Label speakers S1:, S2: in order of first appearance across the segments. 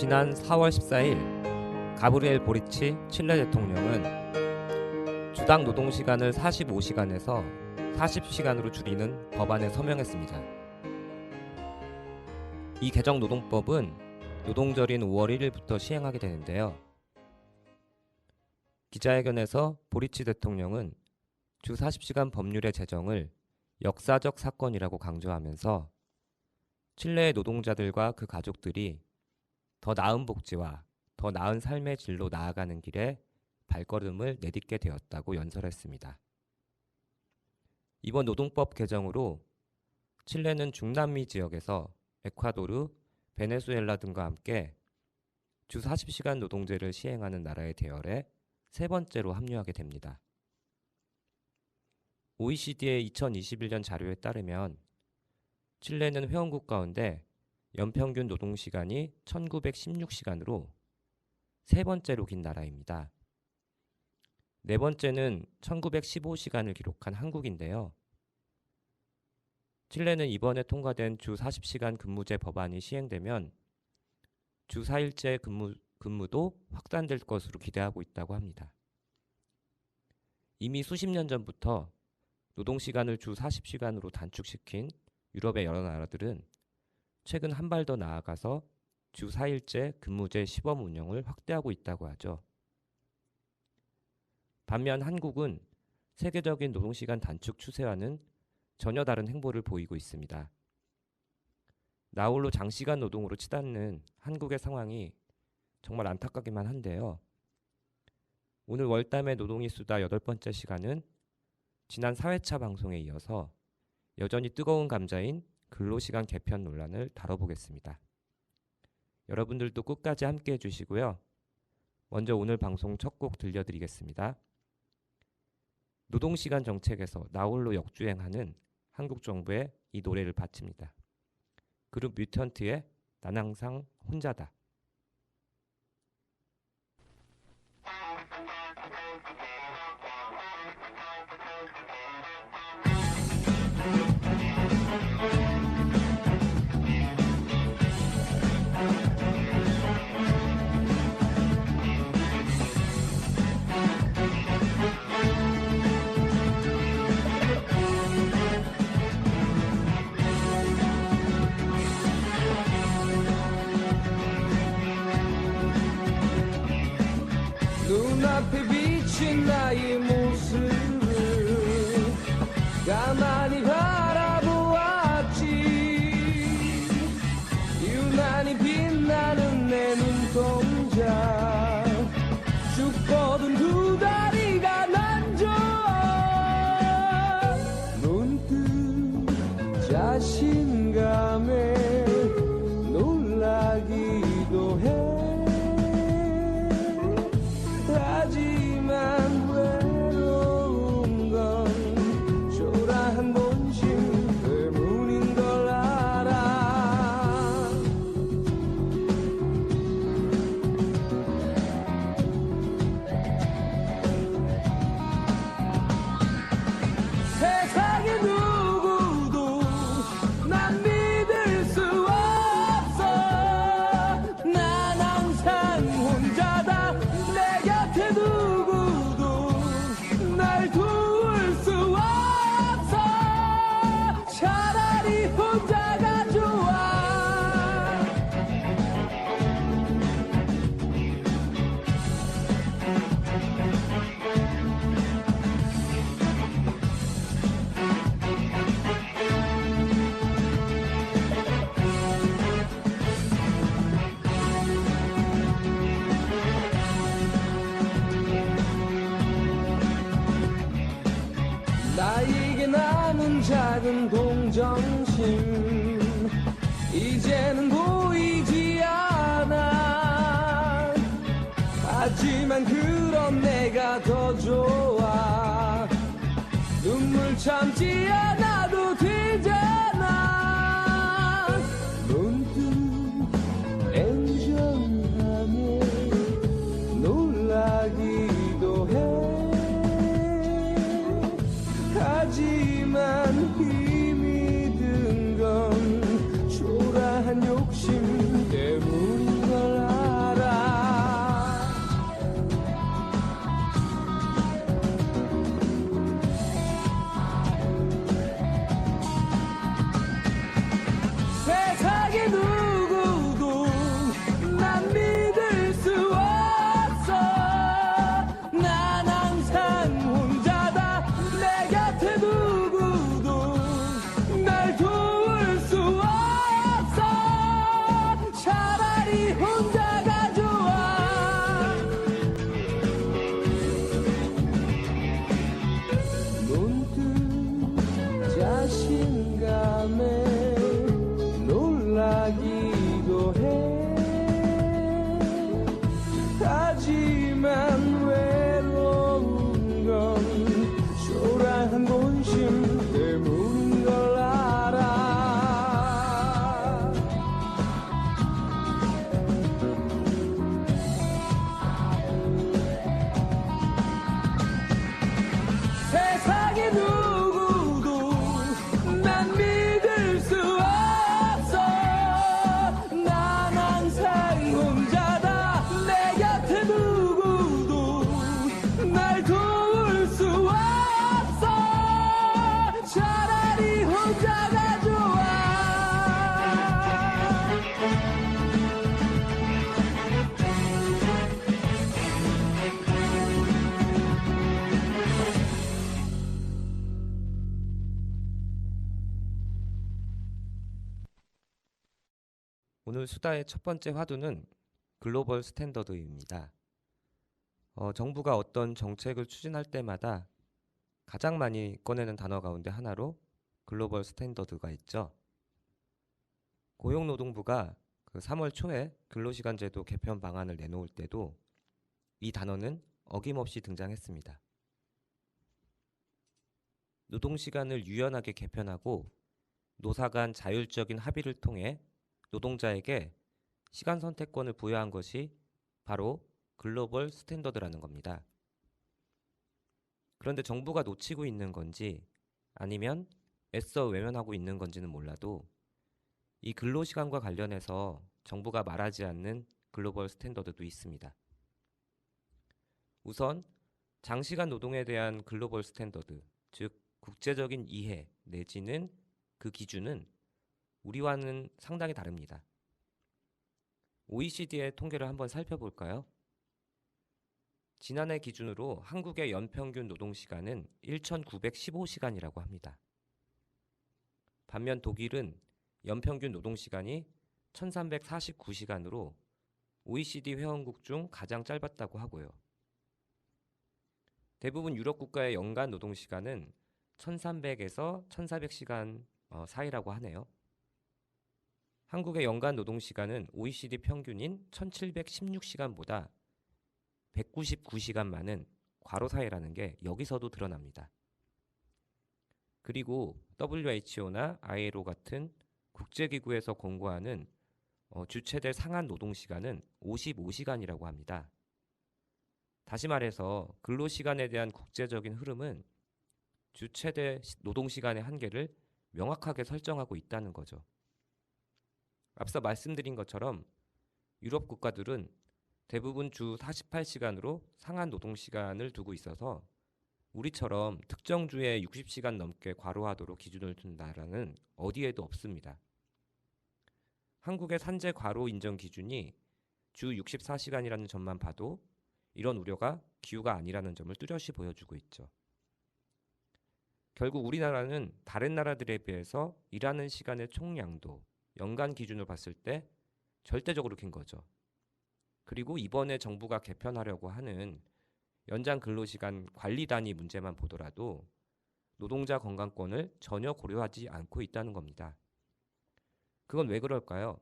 S1: 지난 4월 14일 가브리엘 보리치 칠레 대통령은 주당 노동시간을 45시간에서 40시간으로 줄이는 법안에 서명했습니다. 이 개정 노동법은 노동절인 5월 1일부터 시행하게 되는데요. 기자회견에서 보리치 대통령은 주 40시간 법률의 제정을 역사적 사건이라고 강조하면서 칠레의 노동자들과 그 가족들이 더 나은 복지와 더 나은 삶의 질로 나아가는 길에 발걸음을 내딛게 되었다고 연설했습니다. 이번 노동법 개정으로 칠레는 중남미 지역에서 에콰도르, 베네수엘라 등과 함께 주 40시간 노동제를 시행하는 나라의 대열에 세 번째로 합류하게 됩니다. OECD의 2021년 자료에 따르면 칠레는 회원국 가운데 연평균 노동시간이 1916시간으로 세 번째로 긴 나라입니다. 네 번째는 1915시간을 기록한 한국인데요. 칠레는 이번에 통과된 주 40시간 근무제 법안이 시행되면 주 4일제 근무도 확산될 것으로 기대하고 있다고 합니다. 이미 수십 년 전부터 노동시간을 주 40시간으로 단축시킨 유럽의 여러 나라들은 최근 한 발 더 나아가서 주 4일제 근무제 시범 운영을 확대하고 있다고 하죠. 반면 한국은 세계적인 노동시간 단축 추세와는 전혀 다른 행보를 보이고 있습니다. 나홀로 장시간 노동으로 치닫는 한국의 상황이 정말 안타깝기만 한데요. 오늘 월담의 노동이 수다 8번째 시간은 지난 4회차 방송에 이어서 여전히 뜨거운 감자인 근로시간 개편 논란을 다뤄보겠습니다. 여러분들도 끝까지 함께해 주시고요. 먼저 오늘 방송 첫 곡 들려드리겠습니다. 노동시간 정책에서 나홀로 역주행하는 한국 정부의 이 노래를 바칩니다. 그룹 뮤턴트의 난 항상 혼자다.
S2: 눈앞에 비친 나의 모습을 가만히 바라보았지. 유난히 빛나는 내 눈동자, 쭉 뻗은 두 다리가 난 좋아. 문득 자신감에 놀라기도 해. 하지만 외로운 건 초라한 본심 때문인 걸 알아. 세상에 누구도 난 믿을 수 없어. 난 항상 혼자다. 내 곁에 누구도 날 도울 수 없어. 차라리 혼자가 좋아. 나에게 남은 작은 동정심 이제는 보이지 않아. 하지만 그런 내가 더 좋아. 눈물 참지 않아도 되잖아. 문득 엔전하며 놀라기도 해. 하지만 힘이 든 건 초라한 욕심 때문인 걸 알아.
S1: 오늘 수다의 첫 번째 화두는 글로벌 스탠더드입니다. 정부가 어떤 정책을 추진할 때마다 가장 많이 꺼내는 단어 가운데 하나로 글로벌 스탠더드가 있죠. 고용노동부가 그 3월 초에 근로시간 제도 개편 방안을 내놓을 때도 이 단어는 어김없이 등장했습니다. 노동시간을 유연하게 개편하고 노사 간 자율적인 합의를 통해 노동자에게 시간 선택권을 부여한 것이 바로 글로벌 스탠더드라는 겁니다. 그런데 정부가 놓치고 있는 건지 아니면 애써 외면하고 있는 건지는 몰라도 이 근로시간과 관련해서 정부가 말하지 않는 글로벌 스탠더드도 있습니다. 우선 장시간 노동에 대한 글로벌 스탠더드, 즉 국제적인 이해 내지는 그 기준은 우리와는 상당히 다릅니다. OECD의 통계를 한번 살펴볼까요? 지난해 기준으로 한국의 연평균 노동시간은 1,915시간이라고 합니다. 반면 독일은 연평균 노동시간이 1,349시간으로 OECD 회원국 중 가장 짧았다고 하고요. 대부분 유럽 국가의 연간 노동시간은 1,300에서 1,400시간 사이라고 하네요. 한국의 연간 노동시간은 OECD 평균인 1,716시간보다 199시간 많은 과로 사회라는 게 여기서도 드러납니다. 그리고 WHO나 ILO 같은 국제기구에서 공고하는 주 최대 상한 노동시간은 55시간이라고 합니다. 다시 말해서 근로시간에 대한 국제적인 흐름은 주 최대 노동시간의 한계를 명확하게 설정하고 있다는 거죠. 앞서 말씀드린 것처럼 유럽 국가들은 대부분 주 48시간으로 상한 노동시간을 두고 있어서 우리처럼 특정 주에 60시간 넘게 과로하도록 기준을 둔 나라는 어디에도 없습니다. 한국의 산재 과로 인정 기준이 주 64시간이라는 점만 봐도 이런 우려가 기우가 아니라는 점을 뚜렷이 보여주고 있죠. 결국 우리나라는 다른 나라들에 비해서 일하는 시간의 총량도 연간 기준으로 봤을 때 절대적으로 긴 거죠. 그리고 이번에 정부가 개편하려고 하는 연장 근로시간 관리 단위 문제만 보더라도 노동자 건강권을 전혀 고려하지 않고 있다는 겁니다. 그건 왜 그럴까요?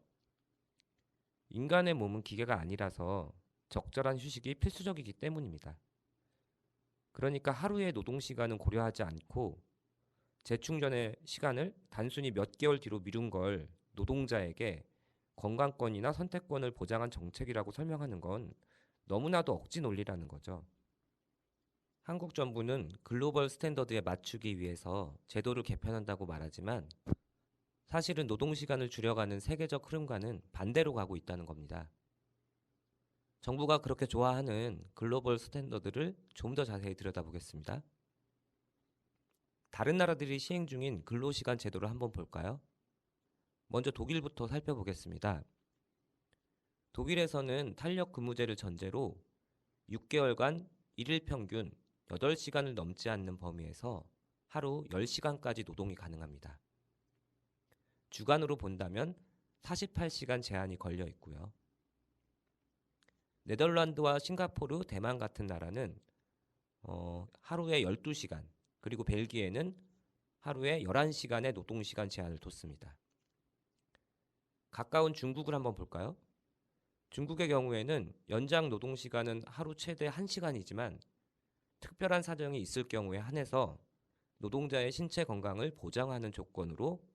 S1: 인간의 몸은 기계가 아니라서 적절한 휴식이 필수적이기 때문입니다. 그러니까 하루의 노동시간은 고려하지 않고 재충전의 시간을 단순히 몇 개월 뒤로 미룬 걸 노동자에게 건강권이나 선택권을 보장한 정책이라고 설명하는 건 너무나도 억지 논리라는 거죠. 한국 정부는 글로벌 스탠더드에 맞추기 위해서 제도를 개편한다고 말하지만 사실은 노동시간을 줄여가는 세계적 흐름과는 반대로 가고 있다는 겁니다. 정부가 그렇게 좋아하는 글로벌 스탠더드를 좀 더 자세히 들여다보겠습니다. 다른 나라들이 시행 중인 근로시간 제도를 한번 볼까요? 먼저 독일부터 살펴보겠습니다. 독일에서는 탄력 근무제를 전제로 6개월간 일일 평균 8시간을 넘지 않는 범위에서 하루 10시간까지 노동이 가능합니다. 주간으로 본다면 48시간 제한이 걸려 있고요. 네덜란드와 싱가포르, 대만 같은 나라는 하루에 12시간, 그리고 벨기에는 하루에 11시간의 노동시간 제한을 뒀습니다. 가까운 중국을 한번 볼까요? 중국의 경우에는 연장 노동시간은 하루 최대 1시간이지만 특별한 사정이 있을 경우에 한해서 노동자의 신체 건강을 보장하는 조건으로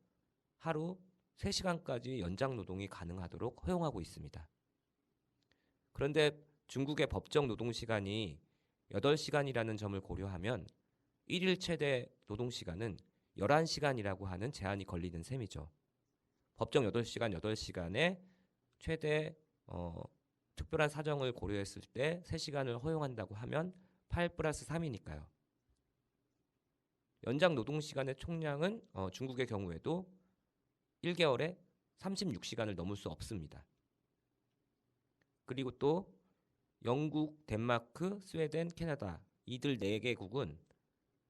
S1: 하루 3시간까지 연장 노동이 가능하도록 허용하고 있습니다. 그런데 중국의 법정 노동시간이 8시간이라는 점을 고려하면 1일 최대 노동시간은 11시간이라고 하는 제한이 걸리는 셈이죠. 법정 8시간, 8시간에 최대 특별한 사정을 고려했을 때 3시간을 허용한다고 하면 8 플러스 3이니까요. 연장 노동시간의 총량은 중국의 경우에도 1개월에 36시간을 넘을 수 없습니다. 그리고 또 영국, 덴마크, 스웨덴, 캐나다 이들 4개국은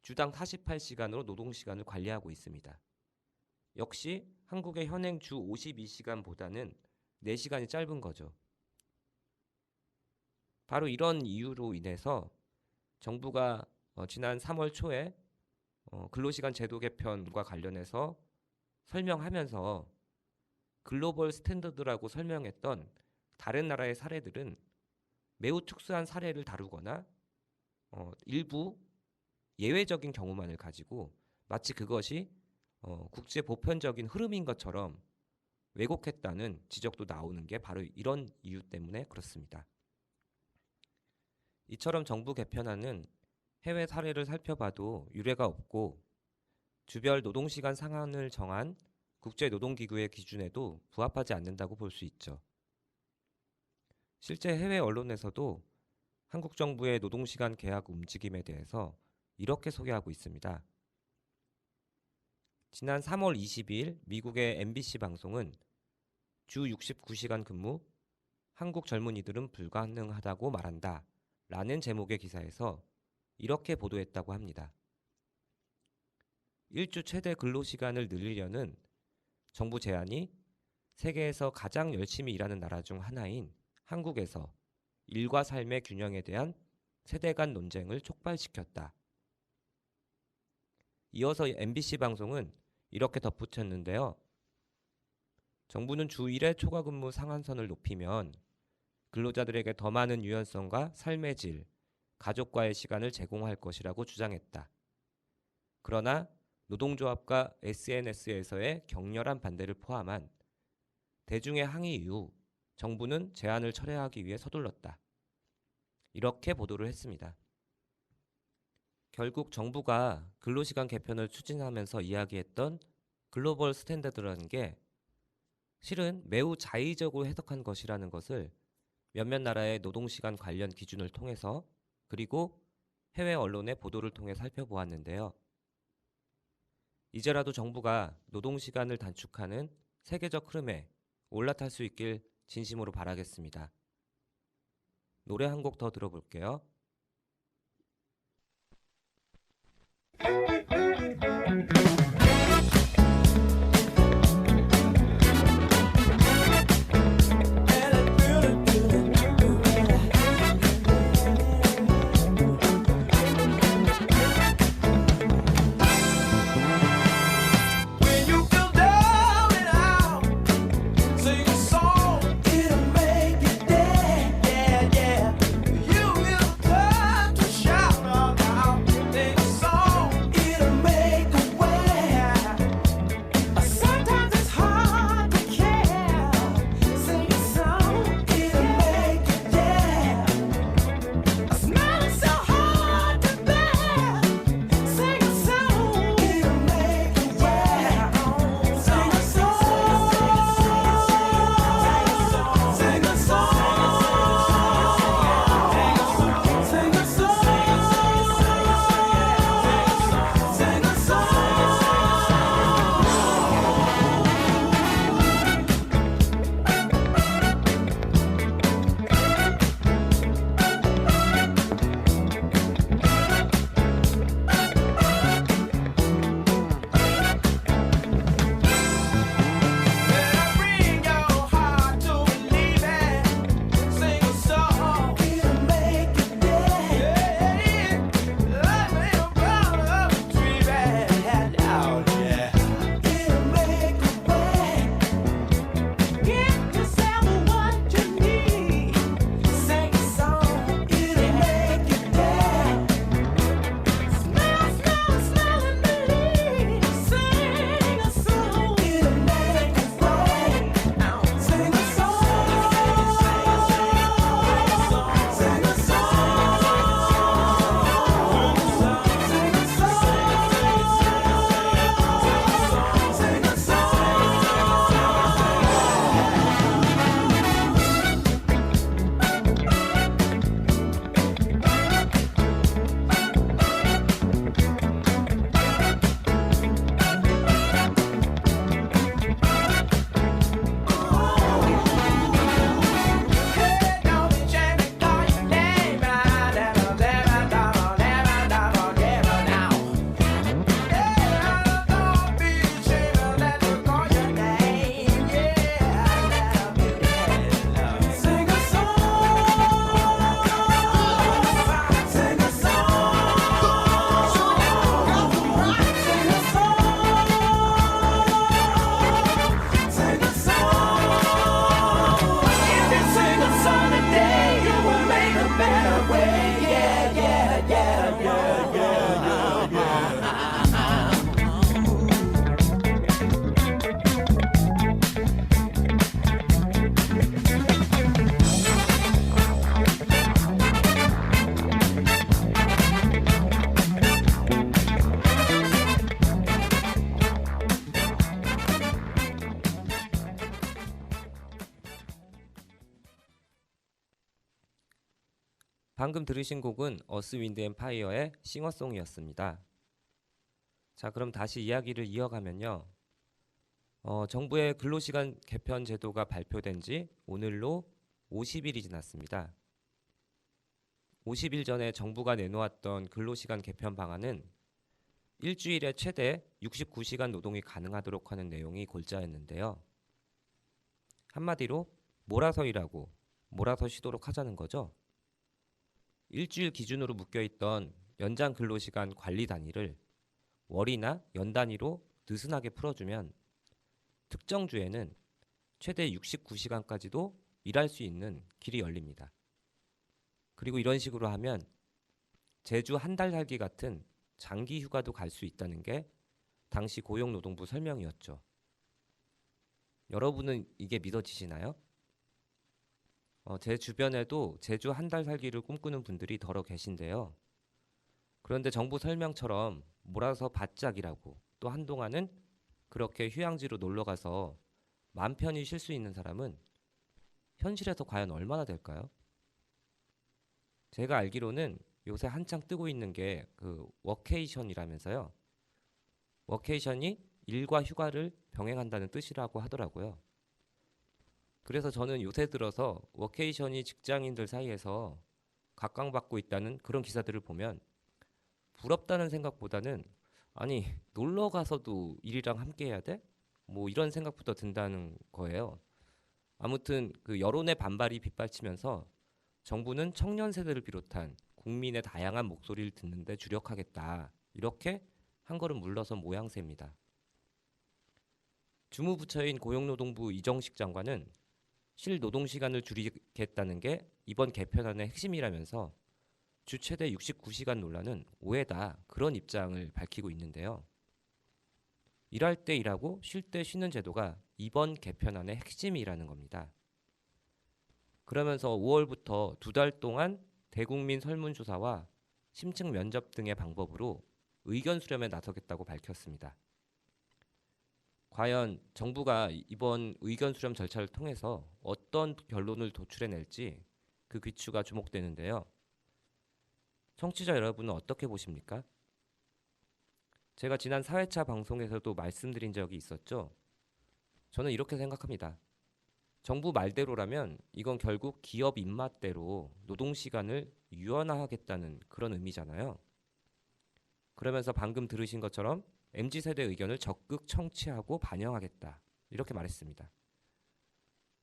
S1: 주당 48시간으로 노동시간을 관리하고 있습니다. 역시 한국의 현행 주 52시간보다는 4시간이 짧은 거죠. 바로 이런 이유로 인해서 정부가 지난 3월 초에 근로시간 제도 개편과 관련해서 설명하면서 글로벌 스탠더드라고 설명했던 다른 나라의 사례들은 매우 특수한 사례를 다루거나 일부 예외적인 경우만을 가지고 마치 그것이 국제 보편적인 흐름인 것처럼 왜곡했다는 지적도 나오는 게 바로 이런 이유 때문에 그렇습니다. 이처럼 정부 개편안은 해외 사례를 살펴봐도 유례가 없고 주별 노동시간 상한을 정한 국제노동기구의 기준에도 부합하지 않는다고 볼 수 있죠. 실제 해외 언론에서도 한국 정부의 노동시간 계약 움직임에 대해서 이렇게 소개하고 있습니다. 지난 3월 22일 미국의 MBC 방송은 주 69시간 근무, 한국 젊은이들은 불가능하다고 말한다 라는 제목의 기사에서 이렇게 보도했다고 합니다. 일주 최대 근로시간을 늘리려는 정부 제안이 세계에서 가장 열심히 일하는 나라 중 하나인 한국에서 일과 삶의 균형에 대한 세대 간 논쟁을 촉발시켰다. 이어서 MBC 방송은 이렇게 덧붙였는데요. 정부는 주 1회 초과 근무 상한선을 높이면 근로자들에게 더 많은 유연성과 삶의 질, 가족과의 시간을 제공할 것이라고 주장했다. 그러나 노동조합과 SNS에서의 격렬한 반대를 포함한 대중의 항의 이후 정부는 제안을 철회하기 위해 서둘렀다. 이렇게 보도를 했습니다. 결국 정부가 근로시간 개편을 추진하면서 이야기했던 글로벌 스탠다드라는 게 실은 매우 자의적으로 해석한 것이라는 것을 몇몇 나라의 노동시간 관련 기준을 통해서 그리고 해외 언론의 보도를 통해 살펴보았는데요. 이제라도 정부가 노동시간을 단축하는 세계적 흐름에 올라탈 수 있길 진심으로 바라겠습니다. 노래 한 곡 더 들어볼게요.
S2: When you feel down and out, sing a song, it'll make you dance, yeah, yeah. You will come to shout out, sing a song, it'll
S1: 방금 들으신 곡은 어스 윈드 앤 파이어의 싱어송이었습니다. 자, 그럼 다시 이야기를 이어가면요. 정부의 근로시간 개편 제도가 발표된 지 오늘로 50일이 지났습니다. 50일 전에 정부가 내놓았던 근로시간 개편 방안은 일주일에 최대 69시간 노동이 가능하도록 하는 내용이 골자였는데요. 한마디로 몰아서 일하고 몰아서 쉬도록 하자는 거죠. 일주일 기준으로 묶여있던 연장 근로시간 관리 단위를 월이나 연 단위로 느슨하게 풀어주면 특정 주에는 최대 69시간까지도 일할 수 있는 길이 열립니다. 그리고 이런 식으로 하면 제주 한 달 살기 같은 장기 휴가도 갈 수 있다는 게 당시 고용노동부 설명이었죠. 여러분은 이게 믿어지시나요? 제 주변에도 제주 한 달 살기를 꿈꾸는 분들이 더러 계신데요. 그런데 정부 설명처럼 몰아서 바짝 일하고 또 한동안은 그렇게 휴양지로 놀러가서 맘 편히 쉴 수 있는 사람은 현실에서 과연 얼마나 될까요? 제가 알기로는 요새 한창 뜨고 있는 게 그 워케이션이라면서요. 워케이션이 일과 휴가를 병행한다는 뜻이라고 하더라고요. 그래서 저는 요새 들어서 워케이션이 직장인들 사이에서 각광받고 있다는 그런 기사들을 보면 부럽다는 생각보다는 아니 놀러 가서도 일이랑 함께 해야 돼? 뭐 이런 생각부터 든다는 거예요. 아무튼 그 여론의 반발이 빗발치면서 정부는 청년 세대를 비롯한 국민의 다양한 목소리를 듣는 데 주력하겠다. 이렇게 한 걸음 물러선 모양새입니다. 주무부처인 고용노동부 이정식 장관은 실 노동시간을 줄이겠다는 게 이번 개편안의 핵심이라면서 주 최대 69시간 논란은 오해다. 그런 입장을 밝히고 있는데요. 일할 때 일하고 쉴 때 쉬는 제도가 이번 개편안의 핵심이라는 겁니다. 그러면서 5월부터 2달 동안 대국민 설문조사와 심층 면접 등의 방법으로 의견 수렴에 나서겠다고 밝혔습니다. 과연 정부가 이번 의견 수렴 절차를 통해서 어떤 결론을 도출해낼지 그 귀추가 주목되는데요. 청취자 여러분은 어떻게 보십니까? 제가 지난 4회차 방송에서도 말씀드린 적이 있었죠. 저는 이렇게 생각합니다. 정부 말대로라면 이건 결국 기업 입맛대로 노동시간을 유연화하겠다는 그런 의미잖아요. 그러면서 방금 들으신 것처럼 MZ세대 의견을 적극 청취하고 반영하겠다. 이렇게 말했습니다.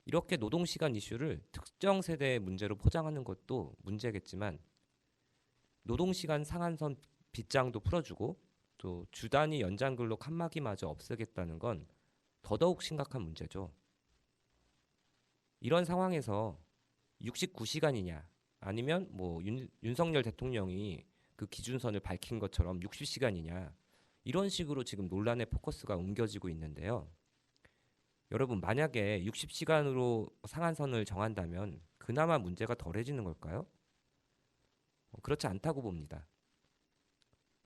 S1: 이렇게 노동시간 이슈를 특정 세대의 문제로 포장하는 것도 문제겠지만 노동시간 상한선 빗장도 풀어주고 또 주 단위 연장근로 칸막이마저 없애겠다는 건 더더욱 심각한 문제죠. 이런 상황에서 69시간이냐 아니면 뭐 윤석열 대통령이 그 기준선을 밝힌 것처럼 60시간이냐 이런 식으로 지금 논란의 포커스가 옮겨지고 있는데요. 여러분 만약에 60시간으로 상한선을 정한다면 그나마 문제가 덜해지는 걸까요? 그렇지 않다고 봅니다.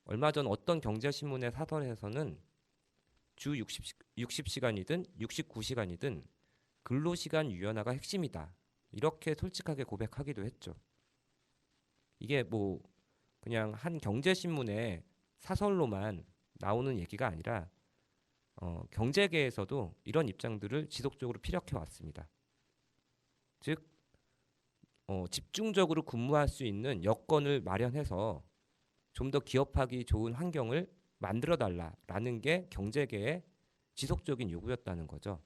S1: 얼마 전 어떤 경제신문의 사설에서는 주 60시간이든 69시간이든 근로시간 유연화가 핵심이다. 이렇게 솔직하게 고백하기도 했죠. 이게 뭐 그냥 한 경제신문의 사설로만 나오는 얘기가 아니라 경제계에서도 이런 입장들을 지속적으로 피력해 왔습니다. 즉 집중적으로 근무할 수 있는 여건을 마련해서 좀 더 기업하기 좋은 환경을 만들어달라라는 게 경제계의 지속적인 요구였다는 거죠.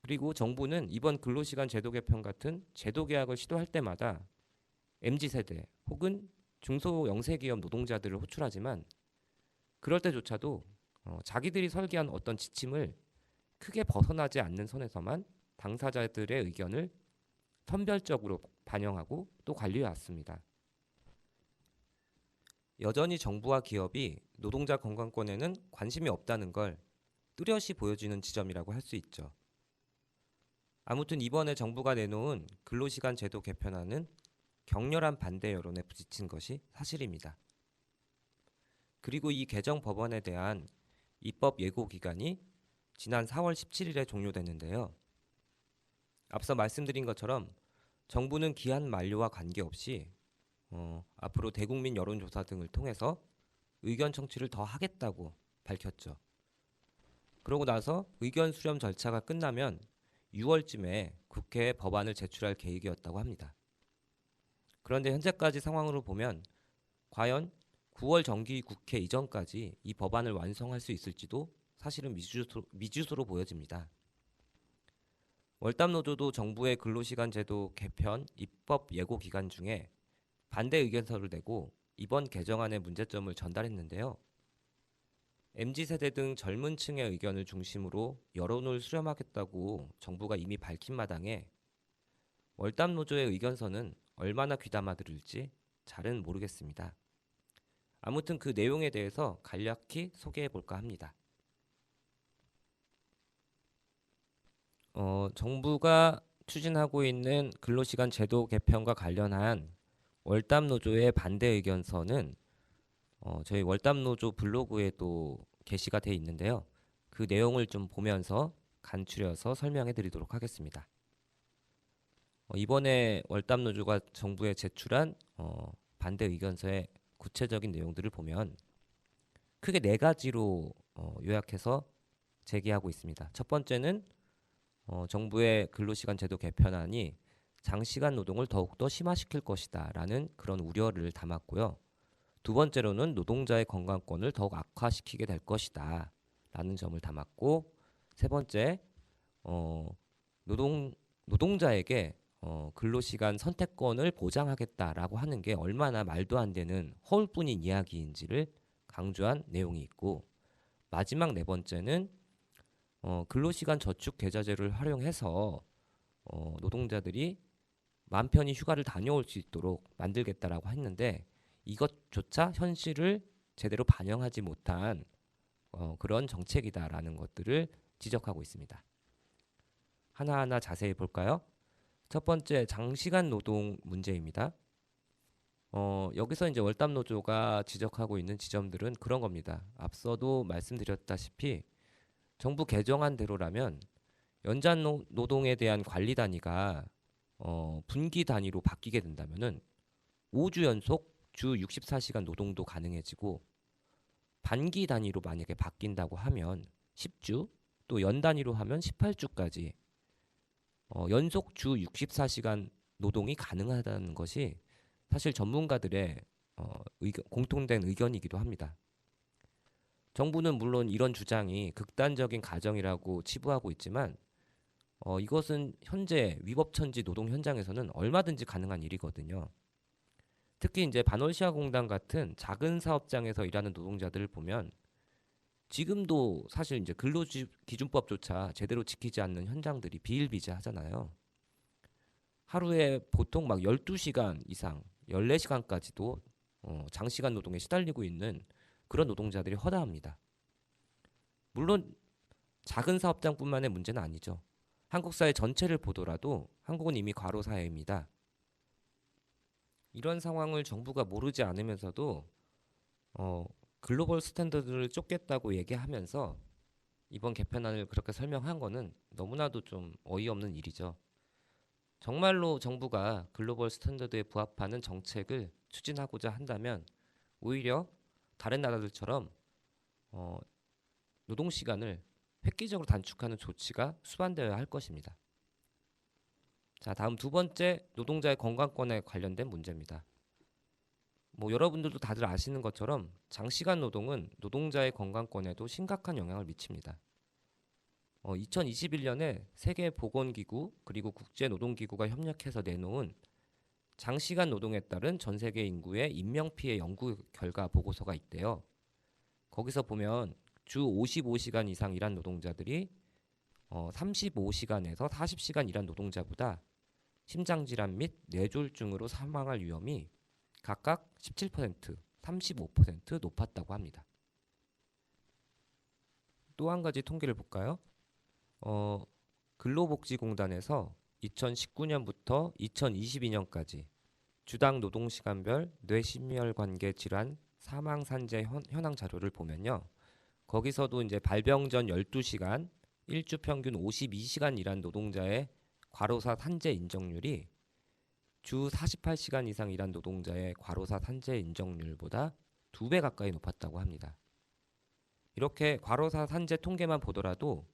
S1: 그리고 정부는 이번 근로시간 제도 개편 같은 제도 개혁을 시도할 때마다 MZ세대 혹은 중소영세기업 노동자들을 호출하지만 그럴 때조차도 자기들이 설계한 어떤 지침을 크게 벗어나지 않는 선에서만 당사자들의 의견을 선별적으로 반영하고 또 관리해 왔습니다. 여전히 정부와 기업이 노동자 건강권에는 관심이 없다는 걸 뚜렷이 보여주는 지점이라고 할 수 있죠. 아무튼 이번에 정부가 내놓은 근로시간 제도 개편안은 격렬한 반대 여론에 부딪힌 것이 사실입니다. 그리고 이 개정 법안에 대한 입법 예고 기간이 지난 4월 17일에 종료됐는데요. 앞서 말씀드린 것처럼 정부는 기한 만료와 관계없이 앞으로 대국민 여론조사 등을 통해서 의견 청취를 더 하겠다고 밝혔죠. 그러고 나서 의견 수렴 절차가 끝나면 6월쯤에 국회에 법안을 제출할 계획이었다고 합니다. 그런데 현재까지 상황으로 보면 과연 9월 정기 국회 이전까지 이 법안을 완성할 수 있을지도 사실은 미지수로 보여집니다. 월담노조도 정부의 근로시간 제도 개편 입법 예고 기간 중에 반대 의견서를 내고 이번 개정안의 문제점을 전달했는데요. MZ세대 등 젊은 층의 의견을 중심으로 여론을 수렴하겠다고 정부가 이미 밝힌 마당에 월담노조의 의견서는 얼마나 귀담아 들을지 잘은 모르겠습니다. 아무튼 그 내용에 대해서 간략히 소개해 볼까 합니다. 정부가 추진하고 있는 근로시간 제도 개편과 관련한 월담노조의 반대 의견서는 저희 월담노조 블로그에도 게시가 돼 있는데요. 그 내용을 좀 보면서 간추려서 설명해 드리도록 하겠습니다. 이번에 월담노조가 정부에 제출한 반대 의견서의 구체적인 내용들을 보면 크게 4가지로 요약해서 제기하고 있습니다. 첫 번째는 정부의 근로시간 제도 개편안이 장시간 노동을 더욱더 심화시킬 것이다 라는 그런 우려를 담았고요. 두 번째로는 노동자의 건강권을 더욱 악화시키게 될 것이다 라는 점을 담았고, 세 번째, 노동자에게 근로시간 선택권을 보장하겠다라고 하는 게 얼마나 말도 안 되는 허울뿐인 이야기인지를 강조한 내용이 있고, 마지막 4번째는 근로시간 저축 계좌제를 활용해서 노동자들이 마음 편히 휴가를 다녀올 수 있도록 만들겠다라고 했는데 이것조차 현실을 제대로 반영하지 못한 그런 정책이다라는 것들을 지적하고 있습니다. 하나하나 자세히 볼까요? 첫 번째, 장시간 노동 문제입니다. 여기서 이제 월담노조가 지적하고 있는 지점들은 그런 겁니다. 앞서도 말씀드렸다시피 정부 개정안대로라면 연장 노동에 대한 관리 단위가 분기 단위로 바뀌게 된다면은 5주 연속 주 64시간 노동도 가능해지고, 반기 단위로 만약에 바뀐다고 하면 10주, 또 연 단위로 하면 18주까지 연속 주 64시간 노동이 가능하다는 것이 사실 전문가들의 공통된 의견이기도 합니다. 정부는 물론 이런 주장이 극단적인 가정이라고 치부하고 있지만 이것은 현재 위법천지 노동 현장에서는 얼마든지 가능한 일이거든요. 특히 이제 반월시아 공단 같은 작은 사업장에서 일하는 노동자들을 보면 지금도 사실 이제 근로기준법조차 제대로 지키지 않는 현장들이 비일비재하잖아요. 하루에 보통 막 12시간 이상, 14시간까지도 장시간 노동에 시달리고 있는 그런 노동자들이 허다합니다. 물론 작은 사업장뿐만의 문제는 아니죠. 한국 사회 전체를 보더라도 한국은 이미 과로 사회입니다. 이런 상황을 정부가 모르지 않으면서도 글로벌 스탠더드를 쫓겠다고 얘기하면서 이번 개편안을 그렇게 설명한 거는 너무나도 좀 어이없는 일이죠. 정말로 정부가 글로벌 스탠더드에 부합하는 정책을 추진하고자 한다면 오히려 다른 나라들처럼 노동시간을 획기적으로 단축하는 조치가 수반되어야 할 것입니다. 자, 다음 두 번째, 노동자의 건강권에 관련된 문제입니다. 여러분들도 다들 아시는 것처럼 장시간 노동은 노동자의 건강권에도 심각한 영향을 미칩니다. 2021년에 세계보건기구 그리고 국제노동기구가 협력해서 내놓은 장시간 노동에 따른 전 세계 인구의 인명피해 연구 결과 보고서가 있대요. 거기서 보면 주 55시간 이상 일한 노동자들이 35시간에서 40시간 일한 노동자보다 심장질환 및 뇌졸중으로 사망할 위험이 각각 17%, 35% 높았다고 합니다. 또 한 가지 통계를 볼까요? 근로복지공단에서 2019년부터 2022년까지 주당 노동시간별 뇌심혈관계 질환 사망 산재 현황 자료를 보면요. 거기서도 이제 발병 전 12시간, 일주 평균 52시간 일한 노동자의 과로사 산재 인정률이 주 48시간 이상 일한 노동자의 과로사 산재 인정률보다 2배 가까이 높았다고 합니다. 이렇게 과로사 산재 통계만 보더라도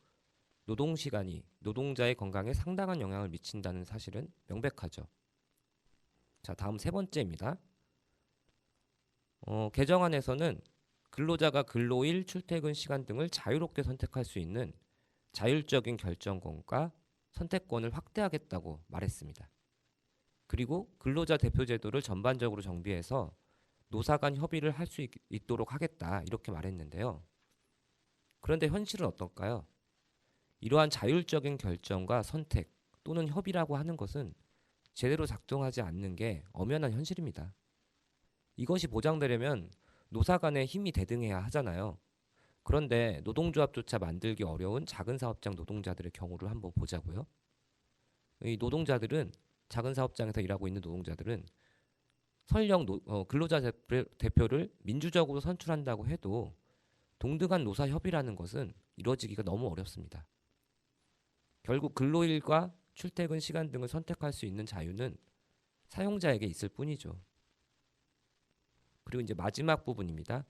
S1: 노동시간이 노동자의 건강에 상당한 영향을 미친다는 사실은 명백하죠. 자, 다음 세 번째입니다. 개정안에서는 근로자가 근로일, 출퇴근 시간 등을 자유롭게 선택할 수 있는 자율적인 결정권과 선택권을 확대하겠다고 말했습니다. 그리고 근로자 대표 제도를 전반적으로 정비해서 노사 간 협의를 할 수 있도록 하겠다 이렇게 말했는데요. 그런데 현실은 어떨까요? 이러한 자율적인 결정과 선택 또는 협의라고 하는 것은 제대로 작동하지 않는 게 엄연한 현실입니다. 이것이 보장되려면 노사 간의 힘이 대등해야 하잖아요. 그런데 노동조합조차 만들기 어려운 작은 사업장 노동자들의 경우를 한번 보자고요. 이 노동자들은 작은 사업장에서 일하고 있는 노동자들은 설령 근로자 대표를 민주적으로 선출한다고 해도 동등한 노사 협의라는 것은 이루어지기가 너무 어렵습니다. 결국 근로일과 출퇴근 시간 등을 선택할 수 있는 자유는 사용자에게 있을 뿐이죠. 그리고 이제 마지막 부분입니다.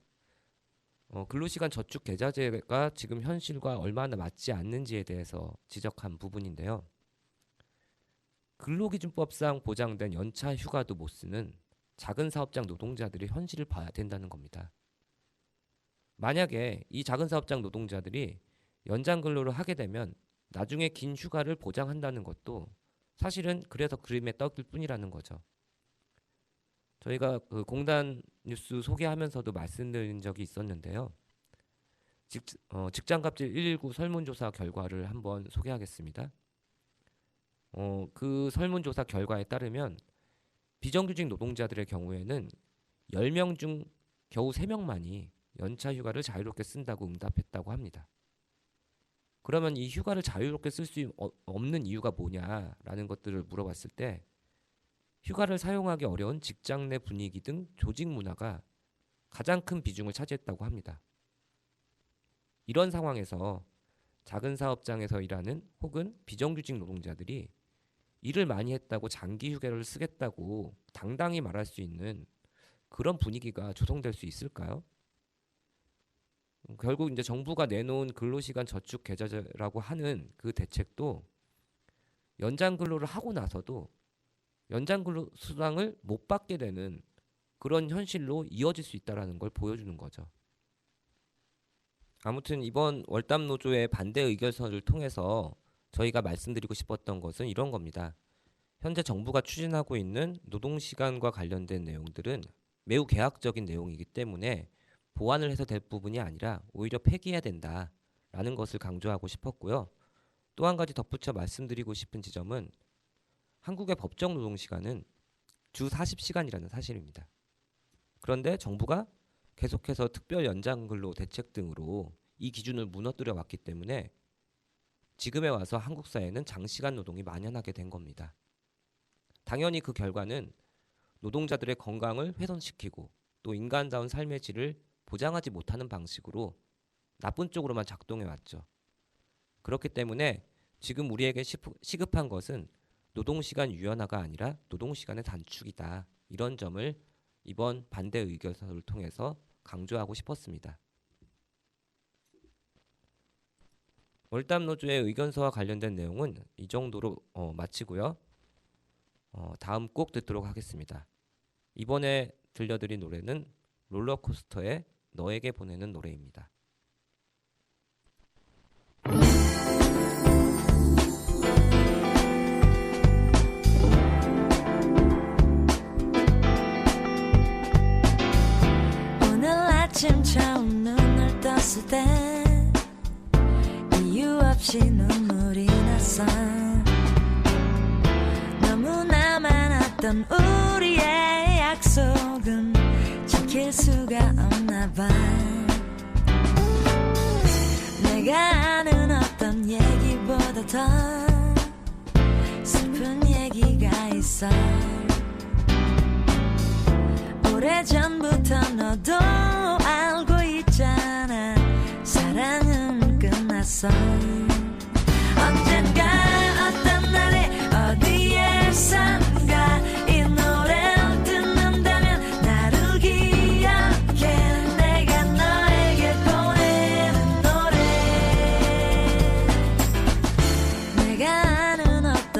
S1: 근로시간 저축 계좌제가 지금 현실과 얼마나 맞지 않는지에 대해서 지적한 부분인데요. 근로기준법상 보장된 연차 휴가도 못 쓰는 작은 사업장 노동자들의 현실을 봐야 된다는 겁니다. 만약에 이 작은 사업장 노동자들이 연장 근로를 하게 되면 나중에 긴 휴가를 보장한다는 것도 사실은 그래서 그림의 떡일 뿐이라는 거죠. 저희가 그 공단 뉴스 소개하면서도 말씀드린 적이 있었는데요. 직장갑질 119 설문조사 결과를 한번 소개하겠습니다. 그 설문조사 결과에 따르면 비정규직 노동자들의 경우에는 10명 중 겨우 3명만이 연차 휴가를 자유롭게 쓴다고 응답했다고 합니다. 그러면 이 휴가를 자유롭게 쓸 수 없는 이유가 뭐냐라는 것들을 물어봤을 때 휴가를 사용하기 어려운 직장 내 분위기 등 조직 문화가 가장 큰 비중을 차지했다고 합니다. 이런 상황에서 작은 사업장에서 일하는 혹은 비정규직 노동자들이 일을 많이 했다고 장기 휴가를 쓰겠다고 당당히 말할 수 있는 그런 분위기가 조성될 수 있을까요? 결국 이제 정부가 내놓은 근로시간 저축 계좌라고 하는 그 대책도 연장 근로를 하고 나서도 연장 근로 수당을 못 받게 되는 그런 현실로 이어질 수 있다는 걸 보여주는 거죠. 아무튼 이번 월담 노조의 반대 의견서를 통해서 저희가 말씀드리고 싶었던 것은 이런 겁니다. 현재 정부가 추진하고 있는 노동시간과 관련된 내용들은 매우 개혁적인 내용이기 때문에 보완을 해서 될 부분이 아니라 오히려 폐기해야 된다라는 것을 강조하고 싶었고요. 또 한 가지 덧붙여 말씀드리고 싶은 지점은 한국의 법정 노동시간은 주 40시간이라는 사실입니다. 그런데 정부가 계속해서 특별 연장근로 대책 등으로 이 기준을 무너뜨려 왔기 때문에 지금에 와서 한국 사회는 장시간 노동이 만연하게 된 겁니다. 당연히 그 결과는 노동자들의 건강을 훼손시키고 또 인간다운 삶의 질을 보장하지 못하는 방식으로 나쁜 쪽으로만 작동해 왔죠. 그렇기 때문에 지금 우리에게 시급한 것은 노동시간 유연화가 아니라 노동시간의 단축이다. 이런 점을 이번 반대 의견서를 통해서 강조하고 싶었습니다. 월담 노조의 의견서와 관련된 내용은 이 정도로 마치고요. 다음 꼭 듣도록 하겠습니다. 이번에 들려드린 노래는 롤러코스터의 너에게 보내는 노래입니다.
S3: 오늘 아침 처음 눈을 떴을 때 이유 없이 눈물이 났어. 너무나 많았던 우리의 약속은 지킬 수가 없나 봐. 내가 아는 어떤 얘기보다 더 슬픈 얘기가 있어. 오래전부터 너도 알고 있잖아. 사랑은 끝났어. 언젠가 어떤 날에 어디에선가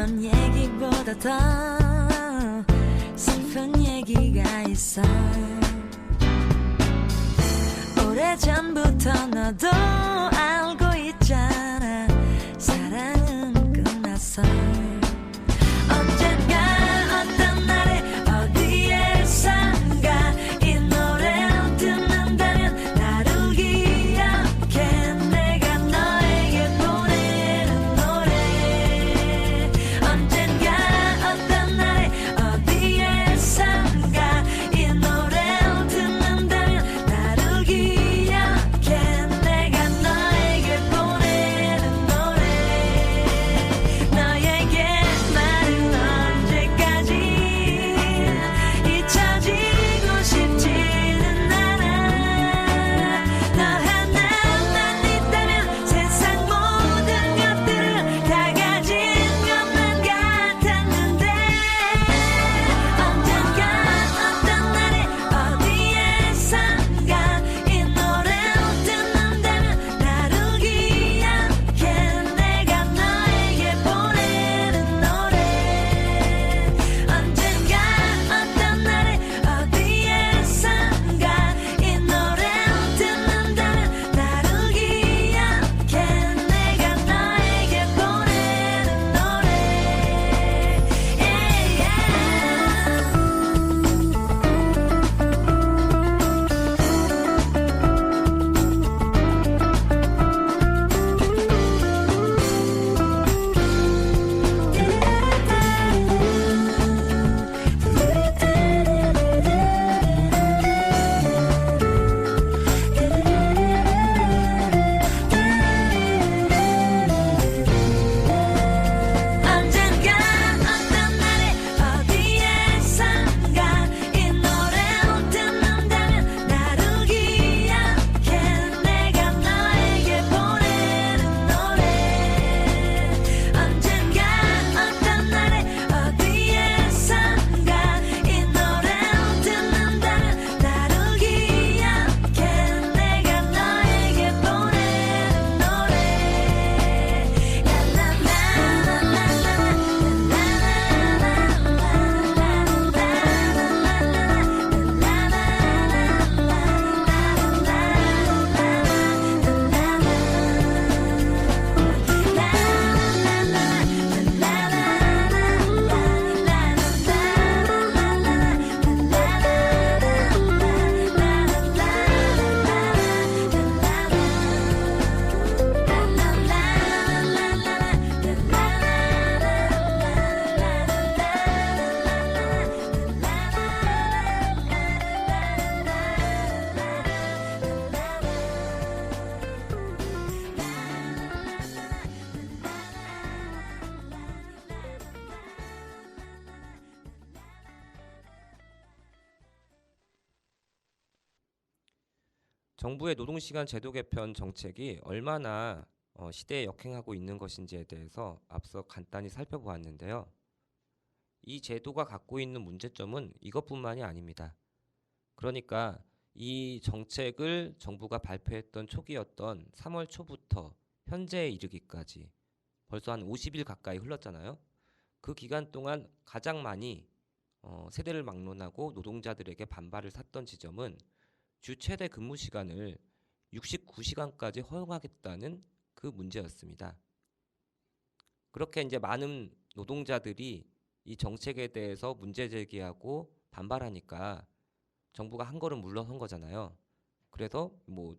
S3: 이런 얘기보다 더 슬픈 얘기가 있어. 오래전부터 너도 알고 있잖아. 사랑은 끝났어. 언젠가 어떤 날에 어디에선가 이 노래를 듣는다면 나를 기억해. 내가 너에게 보내는 노래. 언젠가 어떤 날에 어디에선가 이 노래를 듣는다면 나를 기억해. 내가 너에게 보내는 노래. 너에게 말은 언제까지 잊혀지고 싶지는 않아. 너 하나만 있다면 세상 모든 것들을 다 가진 것만 같았는데. 언젠가 어떤 날에 어디에선가 이 노래를 듣는다면 나를 기억해. 내가 너에게 보내는 노래. 언젠가 어떤 날에 어디에선가 이 노래를 듣는다면 나를 기억해. 내가 너에게 보내는 노래. 언젠가 어떤 날에 어디에선가 이 노래를 듣는다면 나를 기억해. 내가 너에게 보내는 노래. 언젠가 어떤 날에 어디에선가 이 노래를 듣는다면 나를 기억해. 내가 너에게 보내는 노래.
S1: 정부의 노동시간 제도 개편 정책이 얼마나 시대에 역행하고 있는 것인지에 대해서 앞서 간단히 살펴보았는데요. 이 제도가 갖고 있는 문제점은 이것뿐만이 아닙니다. 그러니까 이 정책을 정부가 발표했던 초기였던 3월 초부터 현재에 이르기까지 벌써 한 50일 가까이 흘렀잖아요. 그 기간 동안 가장 많이 세대를 막론하고 노동자들에게 반발을 샀던 지점은 주 최대 근무 시간을 69시간까지 허용하겠다는 그 문제였습니다. 그렇게 이제 많은 노동자들이 이 정책에 대해서 문제 제기하고 반발하니까 정부가 한 걸음 물러선 거잖아요. 그래서 뭐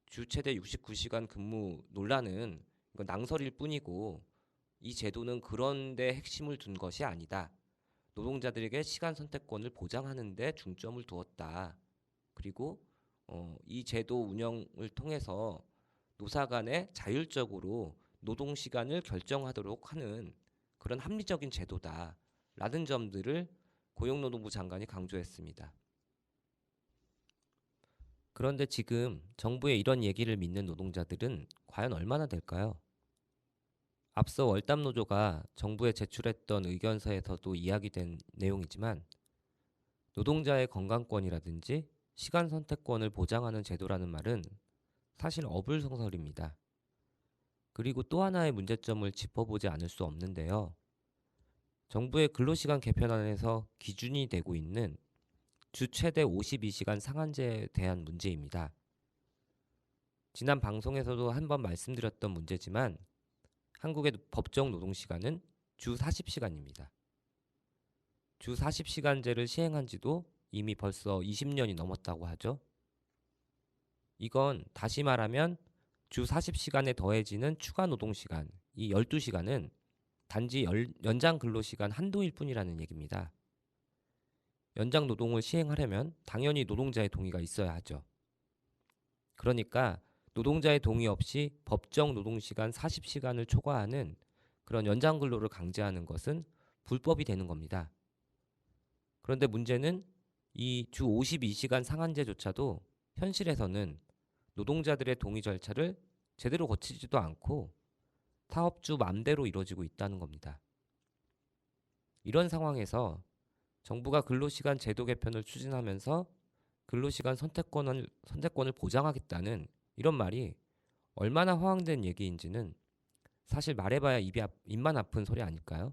S1: 주 최대 69시간 근무 논란은 이건 낭설일 뿐이고 이 제도는 그런 데 핵심을 둔 것이 아니다. 노동자들에게 시간 선택권을 보장하는 데 중점을 두었다. 그리고 이 제도 운영을 통해서 노사 간에 자율적으로 노동 시간을 결정하도록 하는 그런 합리적인 제도다라는 점들을 고용노동부 장관이 강조했습니다. 그런데 지금 정부의 이런 얘기를 믿는 노동자들은 과연 얼마나 될까요? 앞서 월담노조가 정부에 제출했던 의견서에서도 이야기된 내용이지만 노동자의 건강권이라든지 시간 선택권을 보장하는 제도라는 말은 사실 어불성설입니다. 그리고 또 하나의 문제점을 짚어보지 않을 수 없는데요. 정부의 근로시간 개편안에서 기준이 되고 있는 주 최대 52시간 상한제에 대한 문제입니다. 지난 방송에서도 한번 말씀드렸던 문제지만 한국의 법정 노동시간은 주 40시간입니다. 주 40시간제를 시행한 지도 이미 벌써 20년이 넘었다고 하죠. 이건 다시 말하면 주 40시간에 더해지는 추가 노동시간, 이 12시간은 단지 연장 근로시간 한도일 뿐이라는 얘기입니다. 연장 노동을 시행하려면 당연히 노동자의 동의가 있어야 하죠. 그러니까 노동자의 동의 없이 법정 노동시간 40시간을 초과하는 그런 연장 근로를 강제하는 것은 불법이 되는 겁니다. 그런데 문제는 이 주 52시간 상한제조차도 현실에서는 노동자들의 동의 절차를 제대로 거치지도 않고 사업주 맘대로 이루어지고 있다는 겁니다. 이런 상황에서 정부가 근로시간 제도 개편을 추진하면서 근로시간 선택권을 보장하겠다는 이런 말이 얼마나 허황된 얘기인지는 사실 말해봐야 입만 아픈 소리 아닐까요?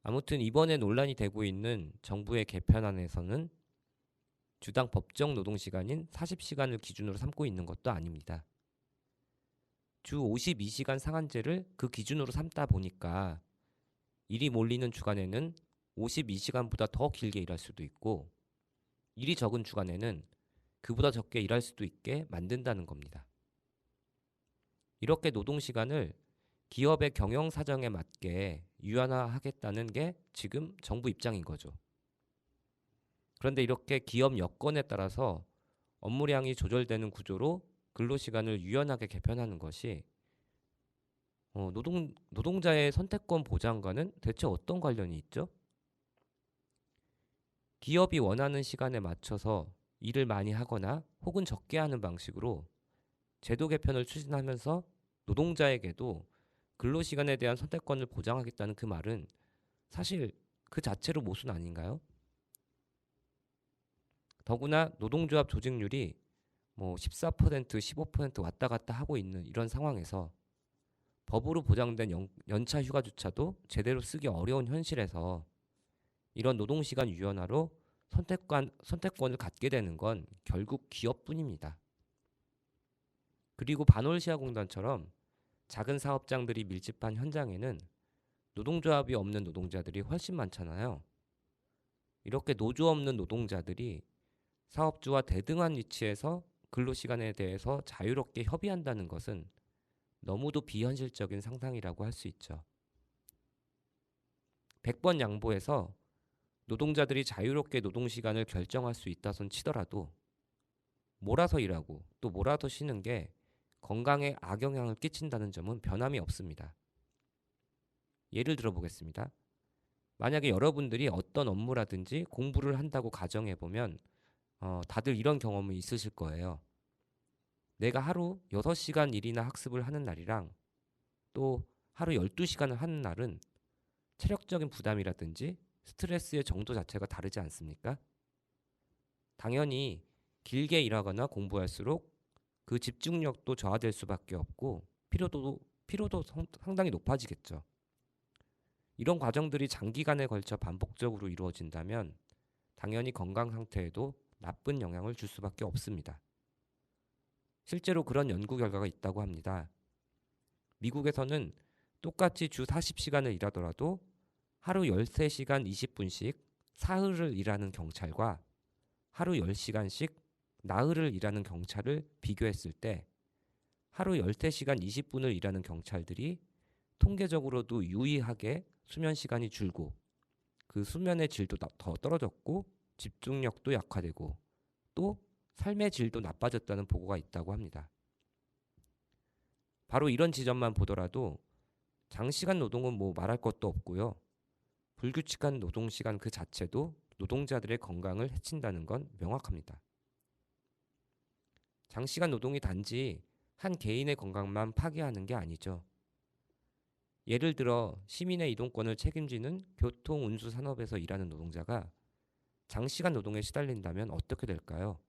S1: 아무튼 이번에 논란이 되고 있는 정부의 개편안에서는 주당 법정 노동시간인 40시간을 기준으로 삼고 있는 것도 아닙니다. 주 52시간 상한제를 그 기준으로 삼다 보니까 일이 몰리는 주간에는 52시간보다 더 길게 일할 수도 있고 일이 적은 주간에는 그보다 적게 일할 수도 있게 만든다는 겁니다. 이렇게 노동시간을 기업의 경영 사정에 맞게 유연화하겠다는 게 지금 정부 입장인 거죠. 그런데 이렇게 기업 여건에 따라서 업무량이 조절되는 구조로 근로시간을 유연하게 개편하는 것이 노동자의 선택권 보장과는 대체 어떤 관련이 있죠? 기업이 원하는 시간에 맞춰서 일을 많이 하거나 혹은 적게 하는 방식으로 제도 개편을 추진하면서 노동자에게도 근로시간에 대한 선택권을 보장하겠다는 그 말은 사실 그 자체로 모순 아닌가요? 더구나 노동조합 조직률이 14%, 15% 왔다 갔다 하고 있는 이런 상황에서 법으로 보장된 연차 휴가조차도 제대로 쓰기 어려운 현실에서 이런 노동시간 유연화로 선택권을 갖게 되는 건 결국 기업뿐입니다. 그리고 반올시아공단처럼 작은 사업장들이 밀집한 현장에는 노동조합이 없는 노동자들이 훨씬 많잖아요. 이렇게 노조 없는 노동자들이 사업주와 대등한 위치에서 근로시간에 대해서 자유롭게 협의한다는 것은 너무도 비현실적인 상상이라고 할 수 있죠. 100번 양보해서 노동자들이 자유롭게 노동시간을 결정할 수 있다손 치더라도 몰아서 일하고 또 몰아서 쉬는 게 건강에 악영향을 끼친다는 점은 변함이 없습니다. 예를 들어 보겠습니다. 만약에 여러분들이 어떤 업무라든지 공부를 한다고 가정해보면 다들 이런 경험이 있으실 거예요. 내가 하루 6시간 일이나 학습을 하는 날이랑 또 하루 12시간을 하는 날은 체력적인 부담이라든지 스트레스의 정도 자체가 다르지 않습니까? 당연히 길게 일하거나 공부할수록 그 집중력도 저하될 수밖에 없고 피로도 상당히 높아지겠죠. 이런 과정들이 장기간에 걸쳐 반복적으로 이루어진다면 당연히 건강 상태에도 나쁜 영향을 줄 수밖에 없습니다. 실제로 그런 연구 결과가 있다고 합니다. 미국에서는 똑같이 주 40시간을 일하더라도 하루 13시간 20분씩 사흘을 일하는 경찰과 하루 10시간씩 나흘을 일하는 경찰을 비교했을 때 하루 13시간 20분을 일하는 경찰들이 통계적으로도 유의하게 수면 시간이 줄고 그 수면의 질도 더 떨어졌고 집중력도 약화되고 또 삶의 질도 나빠졌다는 보고가 있다고 합니다. 바로 이런 지점만 보더라도 장시간 노동은 말할 것도 없고요. 불규칙한 노동시간 그 자체도 노동자들의 건강을 해친다는 건 명확합니다. 장시간 노동이 단지 한 개인의 건강만 파괴하는 게 아니죠. 예를 들어 시민의 이동권을 책임지는 교통, 운수 산업에서 일하는 노동자가 장시간 노동에 시달린다면 어떻게 될까요?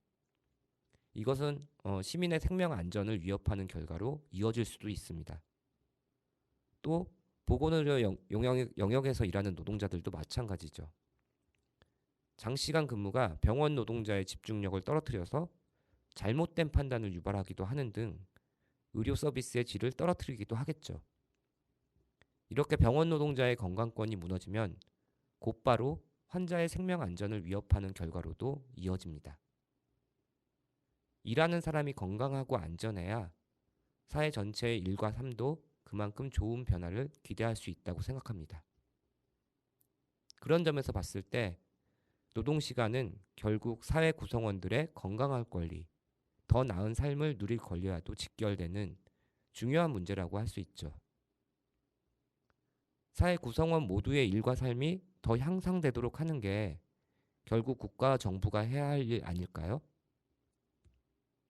S1: 이것은 시민의 생명 안전을 위협하는 결과로 이어질 수도 있습니다. 또 보건의료 영역에서 일하는 노동자들도 마찬가지죠. 장시간 근무가 병원 노동자의 집중력을 떨어뜨려서 잘못된 판단을 유발하기도 하는 등 의료 서비스의 질을 떨어뜨리기도 하겠죠. 이렇게 병원 노동자의 건강권이 무너지면 곧바로 환자의 생명 안전을 위협하는 결과로도 이어집니다. 일하는 사람이 건강하고 안전해야 사회 전체의 일과 삶도 그만큼 좋은 변화를 기대할 수 있다고 생각합니다. 그런 점에서 봤을 때 노동시간은 결국 사회 구성원들의 건강할 권리, 더 나은 삶을 누릴 권리와도 직결되는 중요한 문제라고 할 수 있죠. 사회 구성원 모두의 일과 삶이 더 향상되도록 하는 게 결국 국가와 정부가 해야 할 일 아닐까요?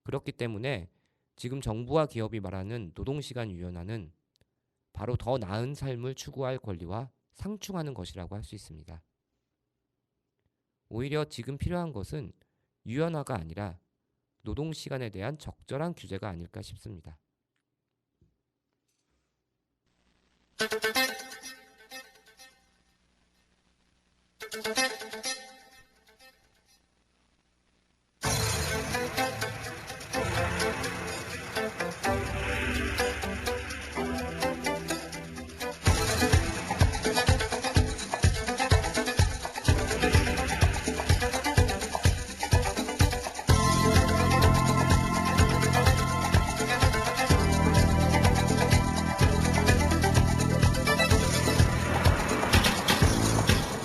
S1: 그렇기 때문에 지금 정부와 기업이 말하는 노동시간 유연화는 바로 더 나은 삶을 추구할 권리와 상충하는 것이라고 할 수 있습니다. 오히려 지금 필요한 것은 유연화가 아니라 노동시간에 대한 적절한 규제가 아닐까 싶습니다.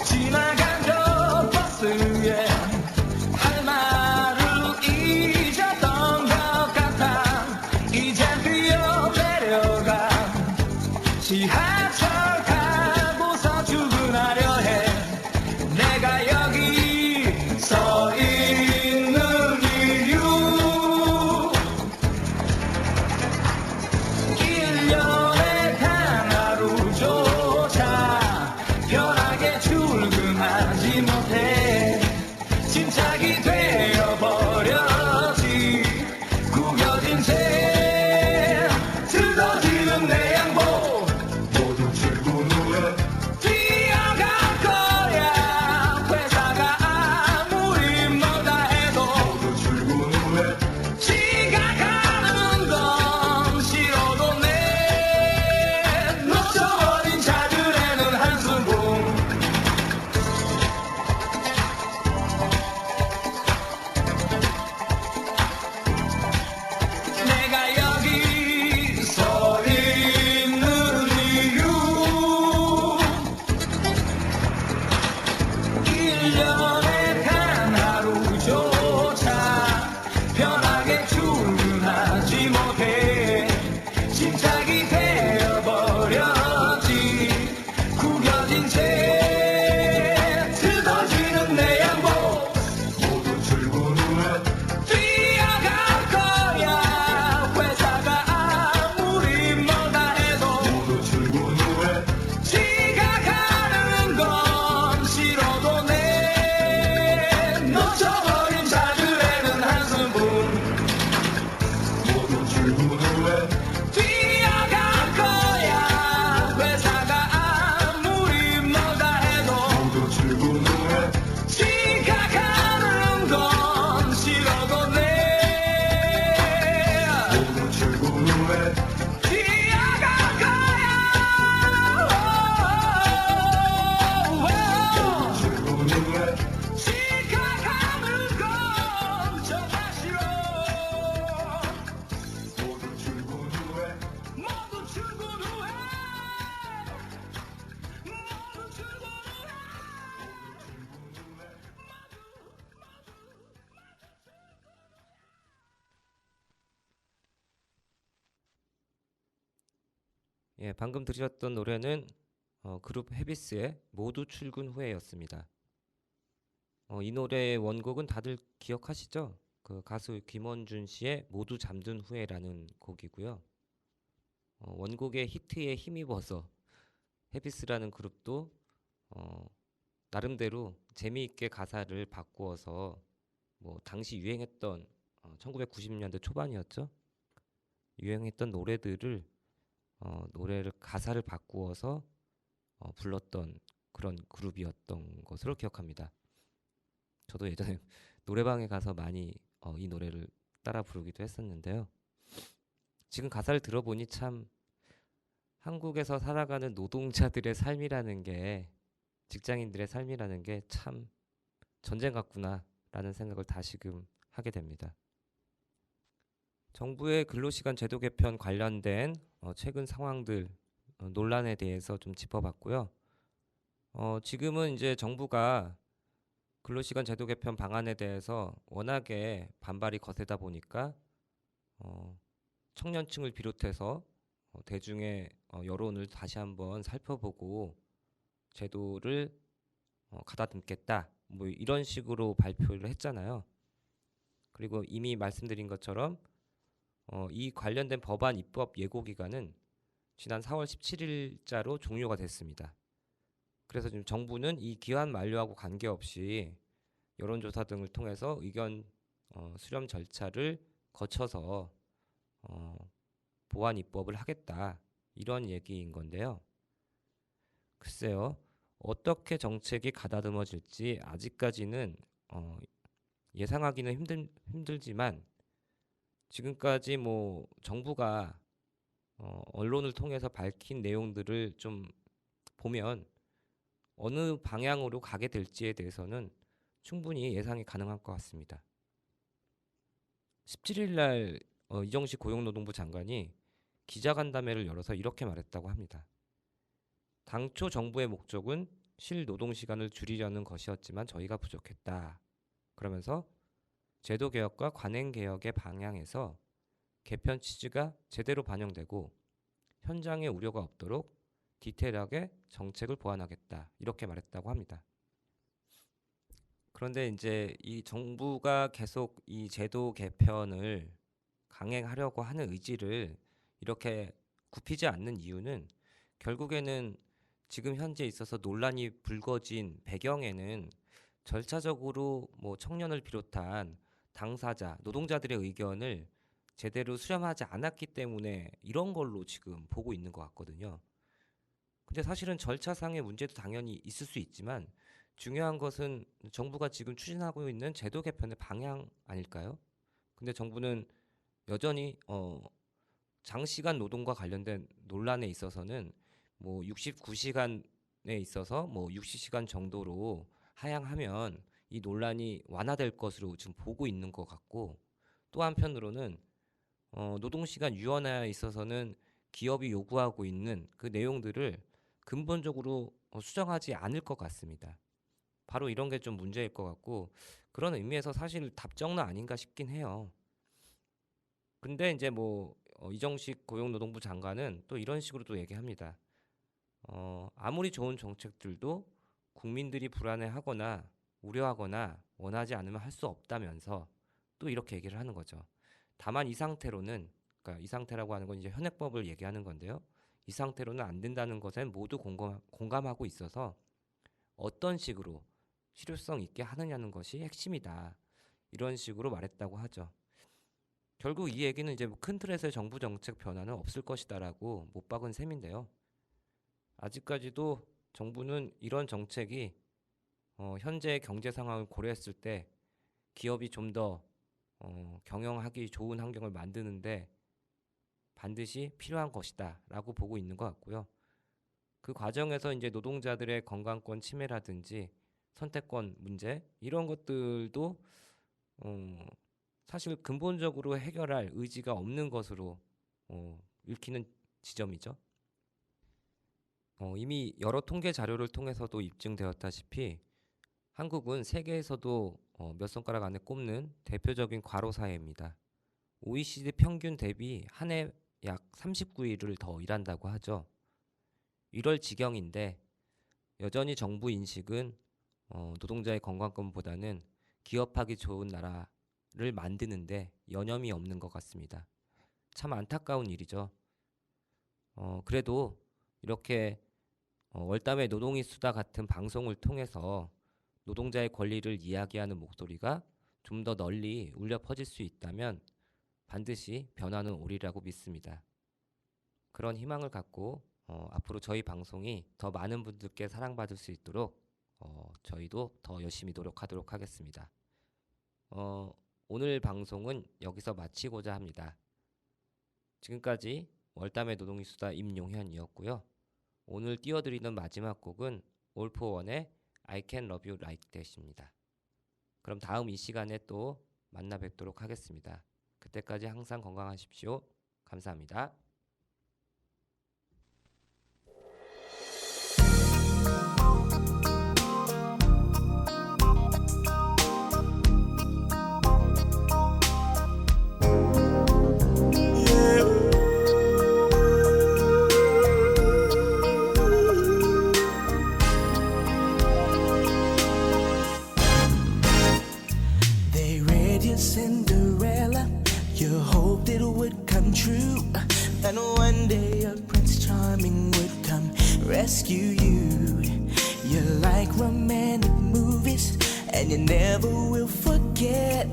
S2: 지나간 저 버스에 할 말을 잊었던 것 같아. 이젠 뛰어내려가 지하철 타고서 출근하려 해. 내가 여기 서 있는 이유 1년에 단 하루조차 편하게 출근하지 못해. 짐짝이 되어버렸지. 구겨진 채 틀어지는 내 양복 모두 출근 후에 뛰어갈 거야. 회사가 아무리 멀다 해도 모두 출근 후에 지각하는 건 싫어도 내 놓쳐버린 자들에는 한숨뿐. 내가 여기 서 있는 이유 1년에 단 하루조차 편하게 출근하지 못해. 짐짝이 되어버렸지. 구겨진 채 틀어지는 내 양복 모두 출근 후에 뛰어갈 거야. 회사가 아무리 멀다 해도 모두 출근 후에 지각하는 건 싫어도 내 놓쳐버린 자들에는 한숨뿐. 모두 출근 후에 뛰어갈 거야. 회사가 아무리 멀다 해도 모두 출근 후에 지각하는 건 싫어도 내 모두 출근 후에 뛰어갈 거야. 모두 출근 후에 지각하는 건 정말 싫어. 모두 출근 후에 모두 출근 후에 모두 출근 후에
S1: 예, 방금 들으셨던 노래는 그룹 헤비스의 모두 출근 후에였습니다. 이 노래의 원곡은 다들 기억하시죠? 그 가수 김원준 씨의 모두 잠든 후에라는 곡이고요. 원곡의 히트에 힘입어서 헤비스라는 그룹도 나름대로 재미있게 가사를 바꾸어서 뭐 당시 유행했던 1990년대 초반이었죠. 유행했던 노래들을 노래를 가사를 바꾸어서 불렀던 그런 그룹이었던 것으로 기억합니다. 저도 예전에 노래방에 가서 많이 이 노래를 따라 부르기도 했었는데요. 지금 가사를 들어보니 참 한국에서 살아가는 노동자들의 삶이라는 게, 직장인들의 삶이라는 게 참 전쟁 같구나라는 생각을 다시금 하게 됩니다. 정부의 근로시간 제도 개편 관련된 최근 상황들, 논란에 대해서 좀 짚어봤고요. 지금은 이제 정부가 근로시간 제도 개편 방안에 대해서 워낙에 반발이 거세다 보니까 청년층을 비롯해서 대중의 여론을 다시 한번 살펴보고 제도를 가다듬겠다, 뭐 이런 식으로 발표를 했잖아요. 그리고 이미 말씀드린 것처럼 이 관련된 법안 입법 예고 기간은 지난 4월 17일자로 종료가 됐습니다. 그래서 지금 정부는 이 기한 만료하고 관계없이 여론조사 등을 통해서 의견 수렴 절차를 거쳐서 보완 입법을 하겠다, 이런 얘기인 건데요. 글쎄요, 어떻게 정책이 가다듬어질지 아직까지는 예상하기는 힘들지만, 지금까지 뭐 정부가 언론을 통해서 밝힌 내용들을 좀 보면 어느 방향으로 가게 될지에 대해서는 충분히 예상이 가능할 것 같습니다. 17일 날 이정식 고용노동부 장관이 기자간담회를 열어서 이렇게 말했다고 합니다. 당초 정부의 목적은 실노동시간을 줄이려는 것이었지만 저희가 부족했다. 그러면서 제도 개혁과 관행 개혁의 방향에서 개편 취지가 제대로 반영되고 현장에 우려가 없도록 디테일하게 정책을 보완하겠다, 이렇게 말했다고 합니다. 그런데 이제 이 정부가 계속 이 제도 개편을 강행하려고 하는 의지를 이렇게 굽히지 않는 이유는, 결국에는 지금 현재 있어서 논란이 불거진 배경에는 절차적으로 뭐 청년을 비롯한 당사자, 노동자들의 의견을 제대로 수렴하지 않았기 때문에 이런 걸로 지금 보고 있는 것 같거든요. 근데 사실은 절차상의 문제도 당연히 있을 수 있지만, 중요한 것은 정부가 지금 추진하고 있는 제도 개편의 방향 아닐까요? 근데 정부는 여전히 장시간 노동과 관련된 논란에 있어서는 뭐 69시간에 있어서 뭐 60시간 정도로 하향하면 이 논란이 완화될 것으로 지금 보고 있는 것 같고, 또 한편으로는 노동시간 유연화에 있어서는 기업이 요구하고 있는 그 내용들을 근본적으로 수정하지 않을 것 같습니다. 바로 이런 게 좀 문제일 것 같고, 그런 의미에서 사실 답정너 아닌가 싶긴 해요. 근데 이제 뭐 이정식 고용노동부 장관은 또 이런 식으로 또 얘기합니다. 아무리 좋은 정책들도 국민들이 불안해하거나 우려하거나 원하지 않으면 할 수 없다면서 또 이렇게 얘기를 하는 거죠. 다만 이 상태로는, 그러니까 이 상태라고 하는 건 이제 현행법을 얘기하는 건데요. 이 상태로는 안 된다는 것에 모두 공감하고 있어서 어떤 식으로 실효성 있게 하느냐는 것이 핵심이다, 이런 식으로 말했다고 하죠. 결국 이 얘기는 이제 큰 틀에서의 정부 정책 변화는 없을 것이다라고 못 박은 셈인데요. 아직까지도 정부는 이런 정책이 현재의 경제 상황을 고려했을 때 기업이 좀 더 경영하기 좋은 환경을 만드는데 반드시 필요한 것이다라고 보고 있는 것 같고요. 그 과정에서 이제 노동자들의 건강권 침해라든지 선택권 문제, 이런 것들도 사실 근본적으로 해결할 의지가 없는 것으로 읽히는 지점이죠. 이미 여러 통계 자료를 통해서도 입증되었다시피 한국은 세계에서도 몇 손가락 안에 꼽는 대표적인 과로 사회입니다. OECD 평균 대비 한 해 약 39일을 더 일한다고 하죠. 이럴 지경인데 여전히 정부 인식은 노동자의 건강권보다는 기업하기 좋은 나라를 만드는데 여념이 없는 것 같습니다. 참 안타까운 일이죠. 그래도 이렇게 월담의 노동의 수다 같은 방송을 통해서 노동자의 권리를 이야기하는 목소리가 좀 더 널리 울려 퍼질 수 있다면 반드시 변화는 오리라고 믿습니다. 그런 희망을 갖고 앞으로 저희 방송이 더 많은 분들께 사랑받을 수 있도록 저희도 더 열심히 노력하도록 하겠습니다. 오늘 방송은 여기서 마치고자 합니다. 지금까지 월담의 노동이 수다 임용현이었고요. 오늘 띄워드리는 마지막 곡은 올포원의 I Can Love You Like That입니다. 그럼 다음 이 시간에 또 만나 뵙도록 하겠습니다. 그때까지 항상 건강하십시오. 감사합니다.
S2: They read your Cinderella. You hoped it would come true. And one day a Prince Charming would come rescue you. You like romantic movies, and you never will forget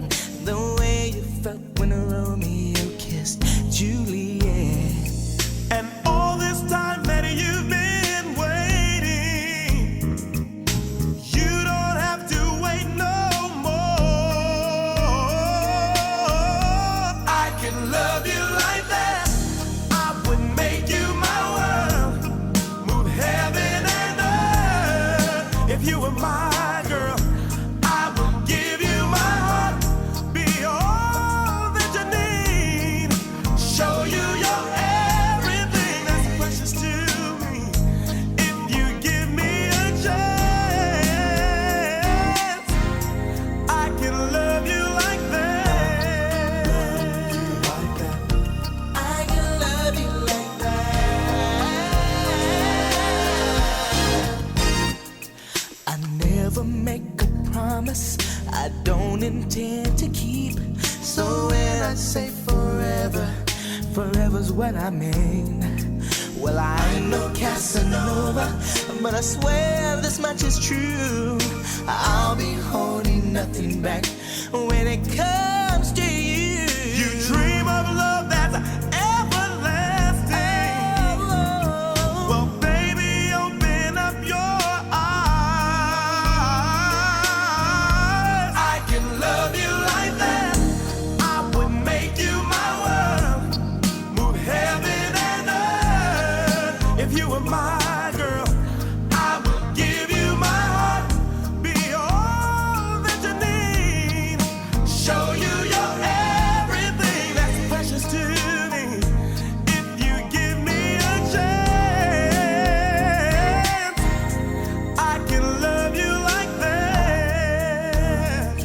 S2: the way you felt when Romeo kissed Juliet. And all this time that you've been waiting, you don't have to wait no more. I can love you like that. I would make you my world, move heaven and earth. If you were my girl, I would give you my heart, be all that you need, show you your everything that's precious to me. If you give me a chance, I can love you like that. I can love you like that. I never make a promise I don't intend to keep. So when I say forever, forever's what I mean. Well, I ain't no Casanova, but I swear this much is true. I'll be holding nothing back when it comes to you. You dream of love that's everlasting. Well, baby, open up your eyes. I can love you like that. I would make you my world, move heaven and earth. If you were my girl, I would give you my heart, be all that you need, show you your everything that's precious to me. If you give me a chance, I can love you like that.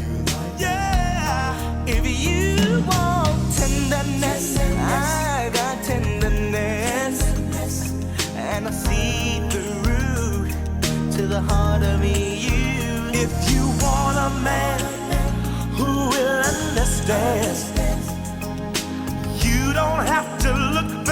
S2: Yeah. If you want tenderness, I got tenderness, and I see through to the heart of you. If you want a man who will understand, you don't have to look